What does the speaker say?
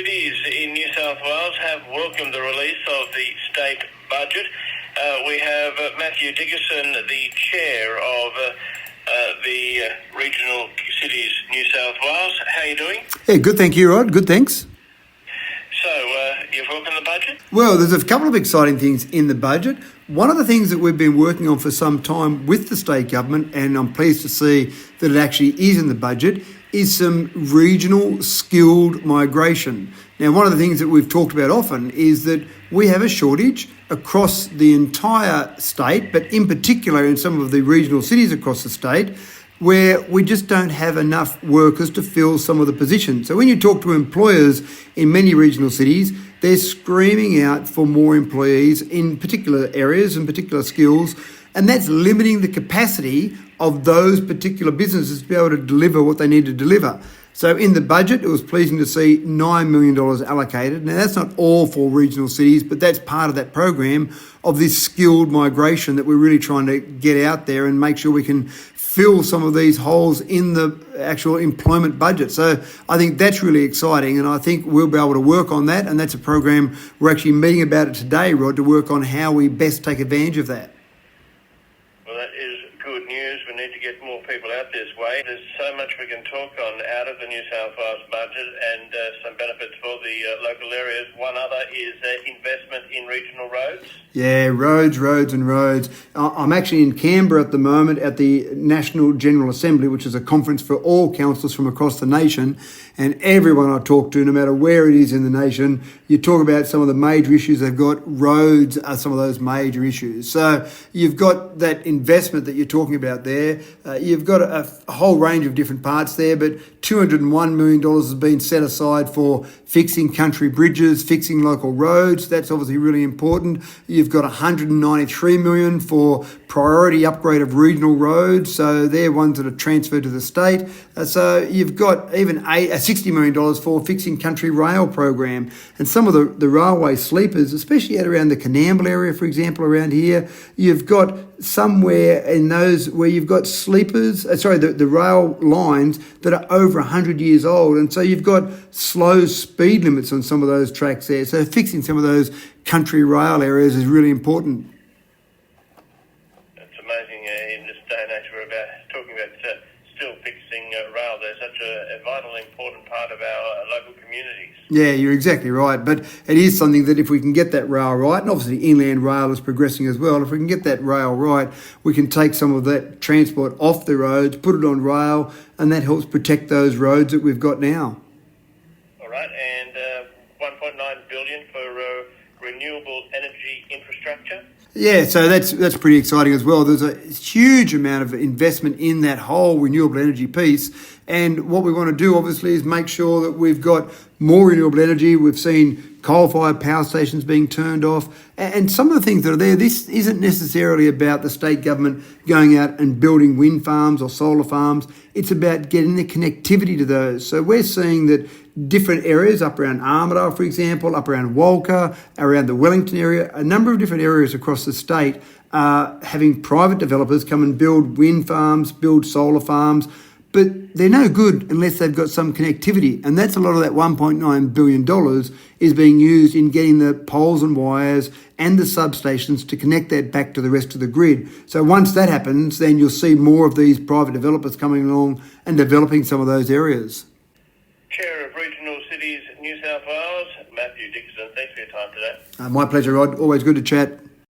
cities in New South Wales have welcomed the release of the state budget. We have Mathew Dickerson, the Chair of the Regional Cities New South Wales. How are you doing? Yeah, good, thank you, Rod. Good, thanks. So, you've welcomed the budget? Well, there's a couple of exciting things in the budget. One of the things that we've been working on for some time with the state government, and I'm pleased to see that it actually is in the budget, is some regional skilled migration. Now, one of the things that we've talked about often is that we have a shortage across the entire state, but in particular in some of the regional cities across the state, where we just don't have enough workers to fill some of the positions. So when you talk to employers in many regional cities, they're screaming out for more employees in particular areas and particular skills, and that's limiting the capacity of those particular businesses to be able to deliver what they need to deliver. So in the budget, it was pleasing to see $9 million allocated. Now, that's not all for regional cities, but that's part of that program of this skilled migration that we're really trying to get out there and make sure we can fill some of these holes in the actual employment budget. So I think that's really exciting, and I think we'll be able to work on that, and that's a program we're actually meeting about it today, Rod, to work on how we best take advantage of that. Well, that is good news. We need to get more people out this way. There's so much we can talk on out of the New South Wales budget and some benefits for the local areas. One other is investment in regional roads. Yeah, roads. I'm actually in Canberra at the moment at the National General Assembly, which is a conference for all councillors from across the nation. And everyone I talk to, no matter where it is in the nation, you talk about some of the major issues they've got. Roads are some of those major issues. So you've got that investment that you're talking about there. You've got a whole range of different parts there, but $201 million has been set aside for fixing country bridges, fixing local roads. That's obviously really important. You've got $193 million for priority upgrade of regional roads. So they're ones that are transferred to the state. So you've got even $60 million for fixing country rail program. And some of the railway sleepers, especially out around the Canamble area, for example, around here, you've got somewhere in those where you've got sleepers, the rail lines that are over 100 years old. And so you've got slow speed limits on some of those tracks there. So fixing some of those country rail areas is really important. It's amazing in this day and age we're talking about still fixing rail. They're such a vital, important part of our local communities. Yeah, you're exactly right. But it is something that if we can get that rail right, and obviously inland rail is progressing as well, if we can get that rail right, we can take some of that transport off the roads, put it on rail, and that helps protect those roads that we've got now. All right, and $1.9 billion for renewable energy infrastructure. Yeah, so that's pretty exciting as well. There's a huge amount of investment in that whole renewable energy piece. And what we want to do, obviously, is make sure that we've got more renewable energy. We've seen coal-fired power stations being turned off. And some of the things that are there, this isn't necessarily about the state government going out and building wind farms or solar farms. It's about getting the connectivity to those. So we're seeing that different areas up around Armidale, for example, up around Walker, around the Wellington area, a number of different areas across the state are having private developers come and build wind farms, build solar farms, but they're no good unless they've got some connectivity. And that's a lot of that $1.9 billion is being used in getting the poles and wires and the substations to connect that back to the rest of the grid. So once that happens, then you'll see more of these private developers coming along and developing some of those areas. Chair of Regional Cities New South Wales, Mathew Dickerson, thanks for your time today. My pleasure, Rod. Always good to chat.